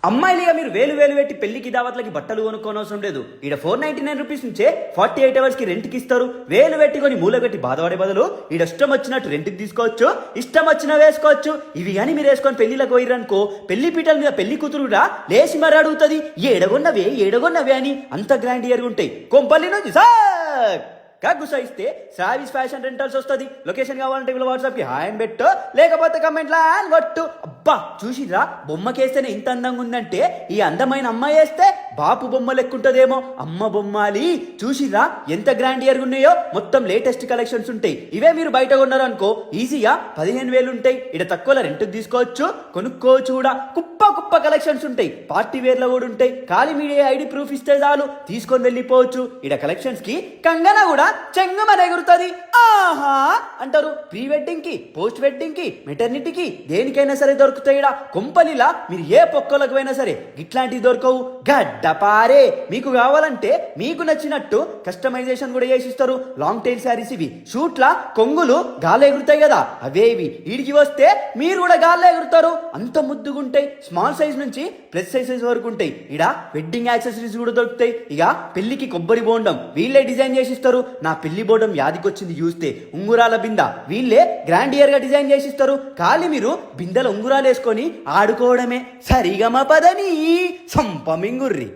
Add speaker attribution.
Speaker 1: అమ్మాయిలుగా మీరు వేలు వేలు పెట్టి పెళ్లికి దావత్లకి బట్టలు కొనుక్కోనవసరం లేదు. ఈడ 499 రూపీస్ నుంచే 48 అవర్స్ కి రెంట్కి ఇస్తారు. వేలు పెట్టుకొని మూల పెట్టి బాధపడే బదులు ఈడ ఇష్టం వచ్చినట్టు రెంట్కి తీసుకోవచ్చు, ఇష్టం వచ్చిన వేసుకోవచ్చు. ఇవి కానీ మీరు వేసుకొని పెళ్లిలకు పోయిరనుకో, పెళ్లి పీటల మీద పెళ్లి కూతురుగా లేచి మరి అడుగుతుంది ఏడగొన్నవే అని. అంత గ్రాండ్ ఇయర్ ఉంటాయి. కొంపల్లి నుంచి సార్ గుసైస్తే సారీస్ ఫ్యాషన్ రెంటల్స్ వస్తుంది. లొకేషన్ కావాలంటే వీళ్ళు వాట్సాప్ కి హాయ్ అని పెట్టు, లేకపోతే కమెంట్ లా అని కొట్టు. అబ్బా చూసిరా, బొమ్మకేస్తేనే ఇంత అందంగా ఉందంటే ఈ అందమైన అమ్మాయి వేస్తే బాపు బొమ్మ లెక్కుంటదేమో. అమ్మ బొమ్మాలి చూసిరా ఎంత గ్రాండ్ ఇయర్ ఉన్నాయో. మొత్తం లేటెస్ట్ కలెక్షన్స్ ఉంటాయి. ఇవే మీరు బయట కొన్నారు అనుకో ఈజీగా 15,000 ఉంటాయి. ఇక్కడ తక్కువలో రెంట్కి తీసుకోవచ్చు, కొనుక్కోవచ్చు కూడా. కుప్ప కలెక్షన్స్ ఉంటాయి. పార్టీ వేర్ లో కూడా ఉంటాయి. ఖాళీ మీడియా ఐడి ప్రూఫ్ ఇస్తే చాలు తీసుకొని వెళ్ళిపోవచ్చు. ఇక్కడ కలెక్షన్స్ కి కంగనా కూడా చెంగమని ఎగురుతుంది. ఆహా అంటారు. ప్రీ వెడ్డింగ్ కి, పోస్ట్ వెడ్డింగ్ కి, మెటర్నిటీకి దేనికైనా సరే దొరుకుతాయి. కొంపలిలా మీరు ఏ పొక్కలకు అయినా సరే ఇట్లాంటివి దొరకవు. గడ్డపారే మీకు కావాలంటే మీకు నచ్చినట్టు కస్టమైజేషన్ కూడా చేసిస్తారు. లాంగ్ టైల్ శారీస్ ఇవి. షూట్లా కొంగులు గాల్లో ఎగురుతాయి కదా, అవే ఇవి. వీడికి వస్తే మీరు కూడా గాల్లో ఎగురుతారు. అంత ముద్దుగుంటాయి. స్మాల్ సైజ్ నుంచి ప్లస్ సైజ్ వరకు ఉంటాయి. ఇడ వెడ్డింగ్ యాక్సెసరీస్ కూడా దొరుకుతాయి. ఇక పెళ్లికి కొబ్బరి బోండం వీళ్ళే డిజైన్ చేసిస్తారు. నా పెళ్లి బోర్డం యాదికొచ్చింది చూస్తే. ఉంగురాల బింద వీళ్ళే గ్రాండ్ ఇయర్ గా డిజైన్ చేసిస్తారు. ఖాళీ మీరు బిందెల ఉంగురాలు వేసుకొని ఆడుకోవడమే. సరిగమ పదని సంపమింగుర్రి.